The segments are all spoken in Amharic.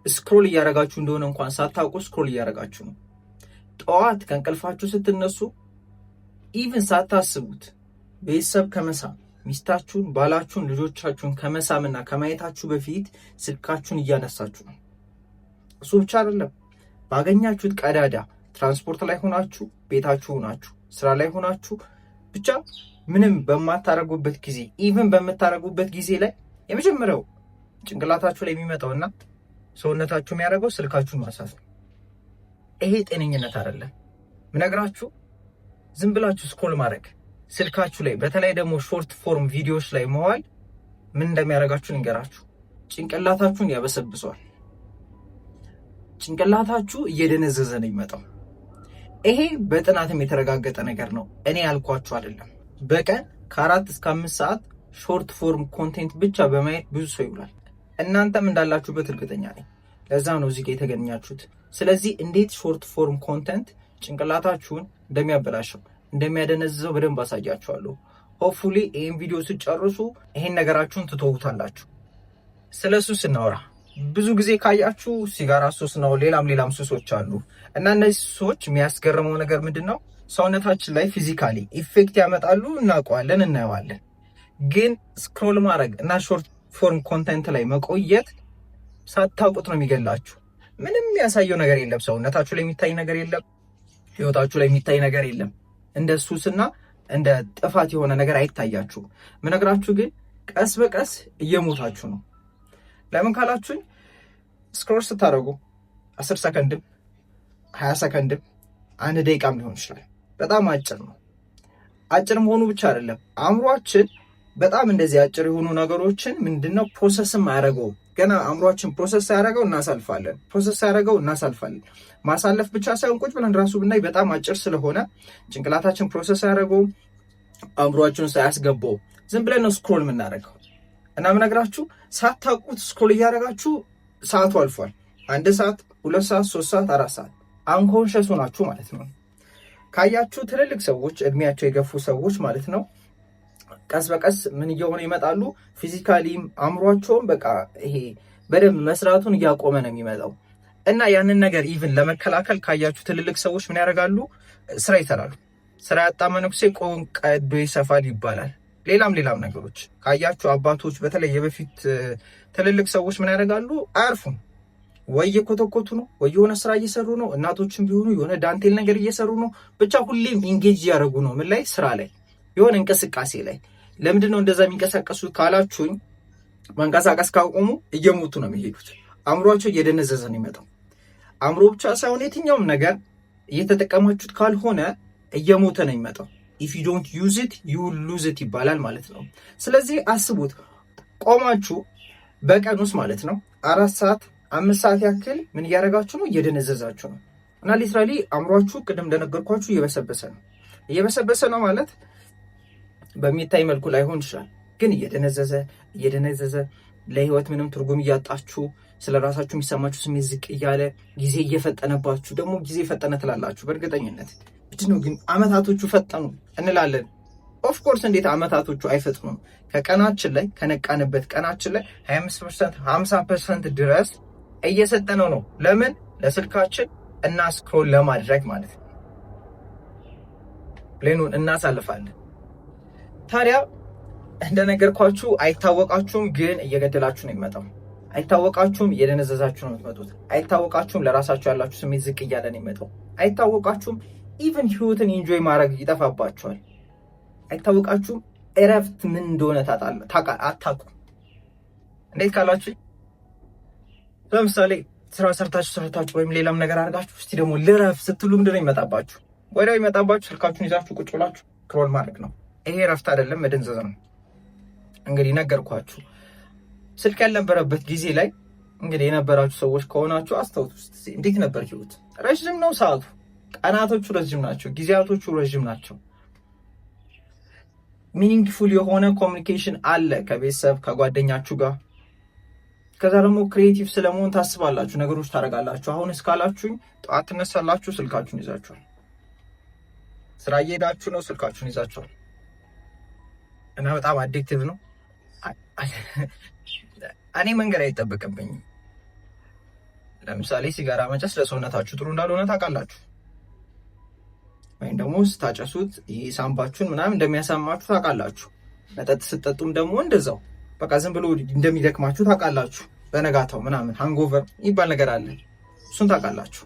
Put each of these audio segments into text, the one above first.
ስክሮል እያደረጋችሁ እንደሆነ እንኳን ሳታውቁ ስክሮል እያደረጋችሁ ነው። ጠዋት ከእንቅልፋችሁ ስትነሱ ኢቭን ሳታስቡት ቤተሰብ ከመሳም ሚስታችሁን፣ ባላችሁን፣ ልጆቻችሁን ከመሳምና ከማየታችሁ በፊት ስልካችሁን እያነሳችሁ ነው። እሱ ብቻ አይደለም፣ ባገኛችሁት ቀዳዳ ትራንስፖርት ላይ ሆናችሁ፣ ቤታችሁ ሆናችሁ፣ ስራ ላይ ሆናችሁ፣ ብቻ ምንም በማታረጉበት ጊዜ ኢቭን በምታረጉበት ጊዜ ላይ የመጀመሪያው ጭንቅላታችሁ ላይ የሚመጣውና ሰውነታችሁ የሚያደርገው ስልካችሁን ማንሳት ነው። ይሄ ጤነኝነት አይደለም። ምነግራችሁ ዝም ብላችሁ ስክሮል ማድረግ ስልካችሁ ላይ፣ በተለይ ደግሞ ሾርት ፎርም ቪዲዮዎች ላይ መዋል ምን እንደሚያደርጋችሁ ልንገራችሁ። ጭንቅላታችሁን ያበሰብሰዋል። ጭንቅላታችሁ እየደነዘዘ ነው የሚመጣው። ይሄ በጥናትም የተረጋገጠ ነገር ነው። እኔ ያልኳችሁ አይደለም። በቀን ከ4 እስከ 5 ሰዓት ሾርት ፎርም ኮንቴንት ብቻ በማየት ብዙ ሰው ይውላል። እናንተም እንዳላችሁበት እርግጠኛ ነኝ። ለዛ ነው እዚህ ጋር የተገኛችሁት። ስለዚህ እንዴት ሾርት ፎርም ኮንቴንት ጭንቅላታችሁን እንደሚያበላሸው እንደሚያደነዝዘው በደንብ አሳያችኋለሁ። ሆፕፉሊ ይህን ቪዲዮ ስጨርሱ ይሄን ነገራችሁን ትተውታላችሁ። ስለሱ ስናወራ ብዙ ጊዜ ካያችሁ ሲጋራ ሱስ ነው፣ ሌላም ሱሶች አሉ እና እነዚህ ሱሶች የሚያስገርመው ነገር ምንድነው? ሰውነታችን ላይ ፊዚካሊ ኢፌክት ያመጣሉ፣ እናውቀዋለን፣ እናየዋለን። ግን ስክሮል ማድረግ እና ሾርት ፎርም ኮንቴንት ላይ መቆየት ሳታውቁት ነው የሚገላችሁ። ምንም የሚያሳየው ነገር የለም። ሰውነታችሁ ላይ የሚታይ ነገር የለም። ህይወታችሁ ላይ የሚታይ ነገር የለም። እንደ ሱስና እንደ ጥፋት የሆነ ነገር አይታያችሁም። ምነግራችሁ ግን ቀስ በቀስ እየሞታችሁ ነው። ለምን ካላችሁኝ ስክሮል ስታደርጉ 10 ሰከንድም 20 ሰከንድም 1 ደቂቃም ሊሆን ይችላል። በጣም አጭር ነው። አጭር መሆኑ ብቻ አይደለም፣ አእምሯችን በጣም እንደዚህ አጭር የሆኑ ነገሮችን ምንድነው ፕሮሰስም አያደርገውም። ገና አእምሯችን ፕሮሰስ ያደረገው እናሳልፋለን። ማሳለፍ ብቻ ሳይሆን ቁጭ ብለን ራሱ ብናይ በጣም አጭር ስለሆነ ጭንቅላታችን ፕሮሰስ ያደረገው አእምሯችን ሳያስገባው ዝም ብለን ነው ስክሮል የምናደርገው። እና ምነግራችሁ ሳታውቁት ስክሮል እያደረጋችሁ ሰዓቱ አልፏል። 1 ሰዓት፣ 2 ሰዓት፣ 3 ሰዓት፣ 4 ሰዓት አንኮንሸስ ሆናችሁ ማለት ነው። ካያችሁ ትልልቅ ሰዎች፣ እድሜያቸው የገፉ ሰዎች ማለት ነው ቀስ በቀስ ምን እየሆነ ይመጣሉ? ፊዚካሊም አእምሯቸውም በቃ ይሄ በደንብ መስራቱን እያቆመ ነው የሚመጣው። እና ያንን ነገር ኢቭን ለመከላከል ካያችሁ ትልልቅ ሰዎች ምን ያደርጋሉ? ስራ ይሰራሉ። ስራ ያጣ መነኩሴ ቆን ቀዶ ይሰፋል ይባላል። ሌላም ነገሮች ካያችሁ አባቶች፣ በተለይ የበፊት ትልልቅ ሰዎች ምን ያደርጋሉ? አያርፉም። ወይ እየኮተኮቱ ነው፣ ወይ የሆነ ስራ እየሰሩ ነው። እናቶችም ቢሆኑ የሆነ ዳንቴል ነገር እየሰሩ ነው። ብቻ ሁሌም ኢንጌጅ እያደረጉ ነው። ምን ላይ? ስራ ላይ፣ የሆነ እንቅስቃሴ ላይ። ለምንድን ነው እንደዛ የሚንቀሳቀሱት ካላችሁኝ፣ መንቀሳቀስ ካቆሙ እየሞቱ ነው የሚሄዱት። አእምሯቸው እየደነዘዘ ነው የሚመጣው። አእምሮ ብቻ ሳይሆን የትኛውም ነገር እየተጠቀማችሁት ካልሆነ እየሞተ ነው የሚመጣው። if you don't use it you will lose it ይባላል ማለት ነው። ስለዚህ አስቡት፣ ቆማችሁ በቀን ውስጥ ማለት ነው 4 ሰዓት 5 ሰዓት ያክል ምን እያደረጋችሁ ነው? እየደነዘዛችሁ ነው። እና ሊትራሊ አእምሯችሁ ቅድም እንደነገርኳችሁ እየበሰበሰ ነው ማለት በሚታይ መልኩ ላይሆን ይችላል፣ ግን እየደነዘዘ ለህይወት ምንም ትርጉም እያጣችሁ፣ ስለ ራሳችሁ የሚሰማችሁ ስሜት ዝቅ እያለ፣ ጊዜ እየፈጠነባችሁ። ደግሞ ጊዜ ፈጠነ ትላላችሁ በእርግጠኝነት ምንድነው ግን አመታቶቹ ፈጠኑ እንላለን። ኦፍ ኮርስ እንዴት አመታቶቹ አይፈጥኑም? ከቀናችን ላይ ከነቃንበት ቀናችን ላይ 25% 50% ድረስ እየሰጠነው ነው። ለምን? ለስልካችን እና ስክሮል ለማድረግ ማለት ነው። ፕሌኑን እናሳልፋለን። ታዲያ እንደነገርኳችሁ አይታወቃችሁም፣ ግን እየገደላችሁ ነው የሚመጣው። አይታወቃችሁም፣ እየደነዘዛችሁ ነው የምትመጡት። አይታወቃችሁም፣ ለራሳችሁ ያላችሁ ስሜት ዝቅ እያለ ነው የሚመጣው። አይታወቃችሁም፣ ኢቨን ህይወትን ኢንጆይ ማድረግ ይጠፋባችኋል። አይታወቃችሁም፣ እረፍት ምን እንደሆነ አታውቁም። እንዴት ካላችሁ ለምሳሌ ስራ ሰርታችሁ ወይም ሌላም ነገር አድርጋችሁ እስቲ ደግሞ ልረፍ ስትሉ ምንድነው ይመጣባችሁ? ወዲያው ይመጣባችሁ ስልካችሁን ይዛችሁ ቁጭ ብላችሁ ስክሮል ማድረግ ነው። ይሄ እረፍት አይደለም፣ መደንዘዝ ነው። እንግዲህ ነገርኳችሁ። ስልክ ያልነበረበት ጊዜ ላይ እንግዲህ የነበራችሁ ሰዎች ከሆናችሁ አስተውሉ። እንዴት ነበር ህይወት? ረጅም ነው ሰዓቱ፣ ቀናቶቹ ረጅም ናቸው፣ ጊዜያቶቹ ረጅም ናቸው። ሚኒንግፉል የሆነ ኮሚኒኬሽን አለ ከቤተሰብ ከጓደኛችሁ ጋር። ከዛ ደግሞ ክሪኤቲቭ ስለመሆን ታስባላችሁ፣ ነገሮች ታደርጋላችሁ። አሁን እስካላችሁኝ ጠዋት ትነሳላችሁ፣ ስልካችሁን ይዛችኋል። ስራ እየሄዳችሁ ነው፣ ስልካችሁን ይዛችኋል። እና በጣም አዲክቲቭ ነው። እኔ መንገድ አይጠበቅብኝም። ለምሳሌ ሲጋራ መጨስ ለሰውነታችሁ ጥሩ እንዳልሆነ ታውቃላችሁ። ወይም ደግሞ ስታጨሱት ሳምባችሁን ምናምን እንደሚያሳማችሁ ታውቃላችሁ። መጠጥ ስትጠጡም ደግሞ እንደዛው በቃ ዝም ብሎ እንደሚደክማችሁ ታውቃላችሁ። በነጋታው ምናምን ሃንጎቨር ይባል ነገር አለ፣ እሱን ታውቃላችሁ።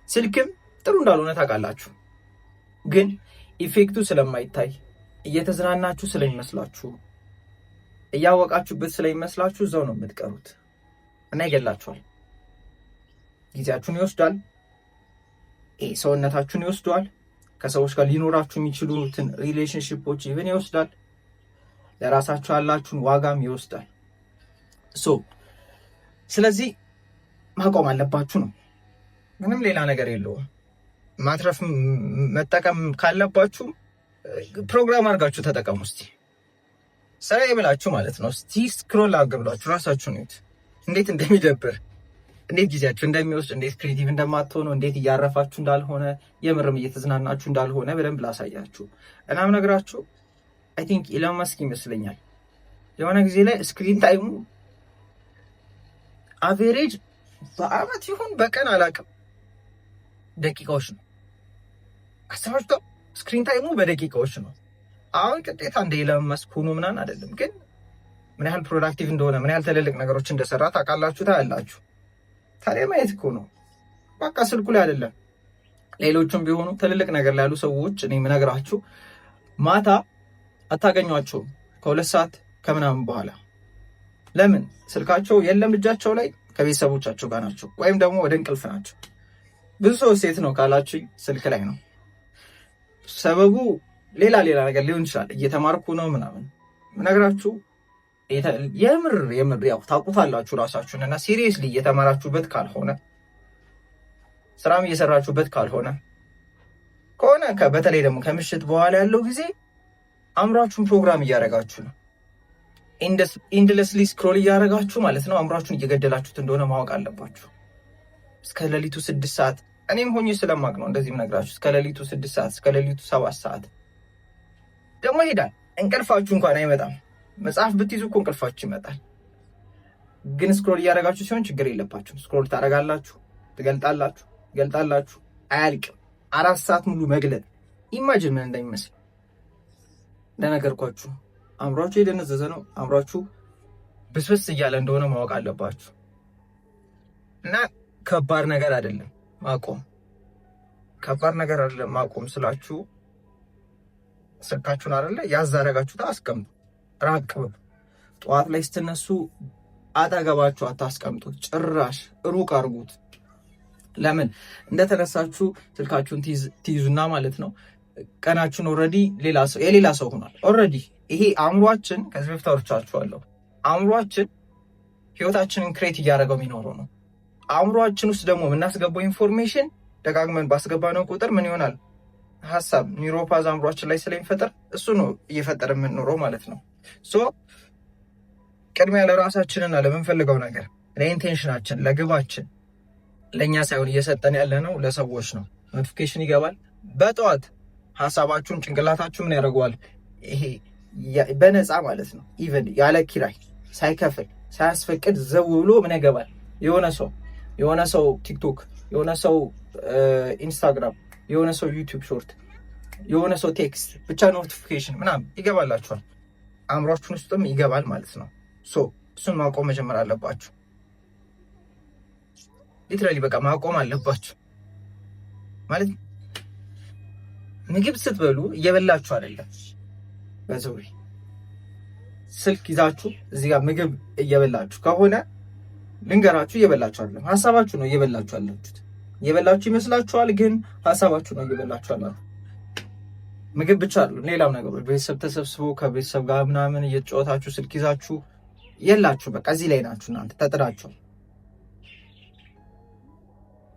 ስልክም ጥሩ እንዳልሆነ ታውቃላችሁ። ግን ኢፌክቱ ስለማይታይ እየተዝናናችሁ ስለሚመስላችሁ እያወቃችሁበት ስለሚመስላችሁ እዛው ነው የምትቀሩት እና ይገላችኋል። ጊዜያችሁን ይወስዳል፣ ሰውነታችሁን ይወስዷል፣ ከሰዎች ጋር ሊኖራችሁ የሚችሉትን ሪሌሽንሺፖች ይብን ይወስዳል፣ ለራሳችሁ ያላችሁን ዋጋም ይወስዳል። ስለዚህ ማቆም አለባችሁ ነው። ምንም ሌላ ነገር የለውም። ማትረፍ መጠቀም ካለባችሁ ፕሮግራም አድርጋችሁ ተጠቀሙ። እስቲ ስራ ይብላችሁ ማለት ነው። እስቲ ስክሮል አድርጋችሁ ራሳችሁን እዩት፣ እንዴት እንደሚደብር፣ እንዴት ጊዜያችሁ እንደሚወስድ፣ እንዴት ክሬቲቭ እንደማትሆኑ፣ እንዴት እያረፋችሁ እንዳልሆነ፣ የምርም እየተዝናናችሁ እንዳልሆነ በደንብ ላሳያችሁ። እናም ነግራችሁ አይ ቲንክ ኢሎን መስክ ይመስለኛል የሆነ ጊዜ ላይ ስክሪን ታይሙ አቬሬጅ በአመት ይሁን በቀን አላውቅም ደቂቃዎች ነው። አስባችሁ ስክሪን ታይሙ በደቂቃዎች ነው። አሁን ቅጤታ እንደ ኢሎን መስክ ሆኖ ምናምን አይደለም፣ ግን ምን ያህል ፕሮዳክቲቭ እንደሆነ ምን ያህል ትልልቅ ነገሮች እንደሰራ ታውቃላችሁ፣ ታያላችሁ። ታዲያ ማየት እኮ ነው በቃ ስልኩ ላይ አይደለም። ሌሎቹም ቢሆኑ ትልልቅ ነገር ላይ ያሉ ሰዎች እኔ የምነግራችሁ ማታ አታገኟቸውም ከ2 ሰዓት ከምናምን በኋላ። ለምን? ስልካቸው የለም እጃቸው ላይ፣ ከቤተሰቦቻቸው ጋር ናቸው፣ ወይም ደግሞ ወደ እንቅልፍ ናቸው። ብዙ ሰው ሴት ነው ካላችሁ ስልክ ላይ ነው። ሰበቡ ሌላ ነገር ሊሆን ይችላል። እየተማርኩ ነው ምናምን ምነግራችሁ የምር ያው ታውቁታላችሁ ራሳችሁን እና ሲሪየስሊ እየተማራችሁበት ካልሆነ ስራም እየሰራችሁበት ካልሆነ በተለይ ደግሞ ከምሽት በኋላ ያለው ጊዜ አእምሯችሁን ፕሮግራም እያደረጋችሁ ነው። ኢንድለስሊ ስክሮል እያደረጋችሁ ማለት ነው። አእምሯችሁን እየገደላችሁት እንደሆነ ማወቅ አለባችሁ። እስከ ሌሊቱ 6 ሰዓት እኔም ሆኜ ስለማቅ ነው እንደዚህ ምነግራችሁ። እስከ ሌሊቱ 6 ሰዓት እስከ ሌሊቱ 7 ሰዓት ደግሞ ይሄዳል። እንቅልፋችሁ እንኳን አይመጣም። መጽሐፍ ብትይዙ እኮ እንቅልፋችሁ ይመጣል። ግን ስክሮል እያደረጋችሁ ሲሆን ችግር የለባችሁም። ስክሮል ታደርጋላችሁ፣ ትገልጣላችሁ፣ አያልቅም። 4 ሰዓት ሙሉ መግለጥ ኢማጂን ምን እንደሚመስል እንደነገርኳችሁ። አእምሯችሁ የደነዘዘ ነው። አእምሯችሁ ብስብስ እያለ እንደሆነ ማወቅ አለባችሁ። እና ከባድ ነገር አይደለም ማቆም። ከባድ ነገር አይደለም ማቆም ስላችሁ ስልካችሁን አይደለ ያዝ አደረጋችሁት አስቀምጡ፣ ራቅ በሉ። ጠዋት ላይ ስትነሱ አጠገባችሁ አታስቀምጡት፣ ጭራሽ ሩቅ አድርጉት። ለምን? እንደተነሳችሁ ስልካችሁን ትይዙና ማለት ነው ቀናችሁን ኦልሬዲ የሌላ ሰው ሆኗል። ኦልሬዲ ይሄ አእምሯችን ከዚህ በፊት አውርቻችኋለሁ። አእምሯችን ህይወታችንን ክሬት እያደረገው የሚኖረው ነው። አእምሯችን ውስጥ ደግሞ የምናስገባው ኢንፎርሜሽን ደጋግመን ባስገባነው ቁጥር ምን ይሆናል? ሀሳብ ኒውሮፓዝ አእምሯችን ላይ ስለሚፈጠር እሱ ነው እየፈጠረ የምንኖረው ማለት ነው። ቅድሚያ ለራሳችንና ለምንፈልገው ነገር ለኢንቴንሽናችን፣ ለግባችን ለእኛ ሳይሆን እየሰጠን ያለ ነው ለሰዎች ነው። ኖቲፊኬሽን ይገባል በጠዋት ሀሳባችሁን ጭንቅላታችሁ ምን ያደርገዋል? ይሄ በነፃ ማለት ነው። ኢቨን ያለ ኪራይ ሳይከፍል ሳያስፈቅድ ዘው ብሎ ምን ያገባል? የሆነ ሰው ቲክቶክ፣ የሆነ ሰው ኢንስታግራም፣ የሆነ ሰው ዩቲዩብ ሾርት፣ የሆነ ሰው ቴክስት፣ ብቻ ኖቲፊኬሽን ምናምን ይገባላችኋል። አእምሯችሁን ውስጥም ይገባል ማለት ነው። እሱን ማቆም መጀመር አለባችሁ። ሊትራሊ በቃ ማቆም አለባችሁ ማለት ምግብ ስትበሉ እየበላችሁ አይደለም። በዙሪ ስልክ ይዛችሁ እዚህ ጋር ምግብ እየበላችሁ ከሆነ ልንገራችሁ፣ እየበላችሁ አይደለም፣ ሀሳባችሁ ነው እየበላችሁ ያላችሁት። እየበላችሁ ይመስላችኋል፣ ግን ሀሳባችሁ ነው እየበላችሁ ያላችሁት። ምግብ ብቻ አይደለም፣ ሌላም ነገር ቤተሰብ ተሰብስቦ ከቤተሰብ ጋር ምናምን እየተጫወታችሁ ስልክ ይዛችሁ የላችሁ። በቃ እዚህ ላይ ናችሁ እናንተ ተጥዳችሁ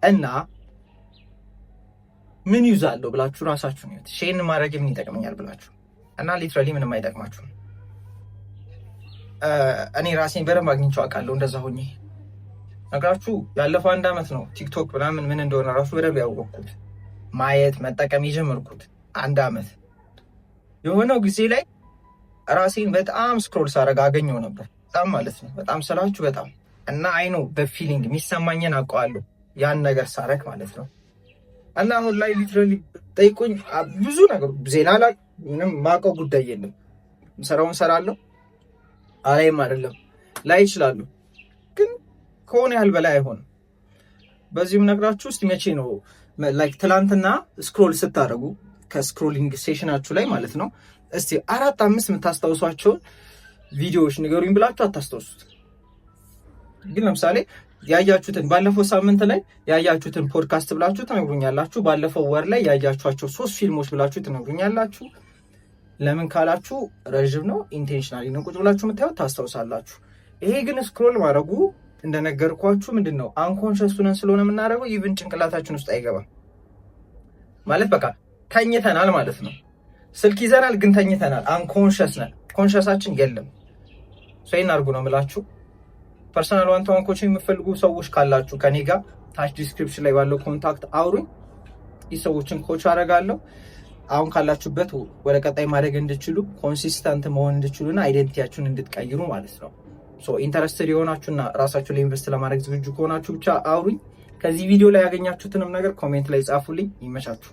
እና ምን ይዛለሁ ብላችሁ ራሳችሁ ነው ሼን ማድረግ ምን ይጠቅመኛል ብላችሁ እና ሊትራሊ ምንም አይጠቅማችሁም። እኔ ራሴን በደንብ አግኝቼው አውቃለሁ። እንደዛ ሆኜ ነግራችሁ ያለፈው 1 ዓመት ነው ቲክቶክ ምናምን ምን እንደሆነ ራሱ በደንብ ያወቅኩት ማየት መጠቀም የጀመርኩት 1 ዓመት። የሆነው ጊዜ ላይ ራሴን በጣም ስክሮል ሳደርግ አገኘው ነበር። በጣም ማለት ነው በጣም ስላችሁ በጣም እና አይኖ በፊሊንግ የሚሰማኝን አውቀዋለሁ ያን ነገር ሳረክ ማለት ነው። እና አሁን ላይ ሊትራሊ ጠይቁኝ ብዙ ነገር ዜና ላይ ምንም ማውቀው ጉዳይ የለም። ሰራውን ሰራለሁ አላይም አይደለም ላይ ይችላሉ፣ ግን ከሆነ ያህል በላይ አይሆንም። በዚህም ነግራችሁ እስቲ መቼ ነው ላይክ ትላንትና ስክሮል ስታደርጉ ከስክሮሊንግ ሴሽናችሁ ላይ ማለት ነው እስቲ 4-5 የምታስታውሷቸውን ቪዲዮዎች ንገሩኝ ብላችሁ አታስታውሱት። ግን ለምሳሌ ያያችሁትን ባለፈው ሳምንት ላይ ያያችሁትን ፖድካስት ብላችሁ ትነግሩኛላችሁ። ባለፈው ወር ላይ ያያችኋቸው 3 ፊልሞች ብላችሁ ትነግሩኛላችሁ። ለምን ካላችሁ ረጅም ነው፣ ኢንቴንሽናሊ ነው ቁጭ ብላችሁ የምታዩት ታስታውሳላችሁ። ይሄ ግን ስክሮል ማድረጉ እንደነገርኳችሁ ምንድነው አንኮንሸስ ሆነን ስለሆነ የምናደርገው ኢቭን ጭንቅላታችን ውስጥ አይገባም ማለት በቃ ተኝተናል ማለት ነው። ስልክ ይዘናል ግን ተኝተናል፣ አንኮንሸስ ነን፣ ኮንሸሳችን የለም። ይሄን አድርጉ ነው የምላችሁ። ፐርሰናል ዋን ቱ ዋን ኮቺንግ የምትፈልጉ ሰዎች ካላችሁ ከኔ ጋር ታች ዲስክሪፕሽን ላይ ባለው ኮንታክት አውሩኝ። ሰዎችን ኮች አደርጋለሁ። አሁን ካላችሁበት ወደ ቀጣይ ማድረግ እንድትችሉ ኮንሲስተንት መሆን እንድትችሉና አይደንቲቲያችሁን እንድትቀይሩ ማለት ነው። ኢንተረስትድ የሆናችሁና ራሳችሁ ላይ ኢንቨስት ለማድረግ ዝግጁ ከሆናችሁ ብቻ አውሩኝ። ከዚህ ቪዲዮ ላይ ያገኛችሁትንም ነገር ኮሜንት ላይ ጻፉልኝ። ይመቻችሁ።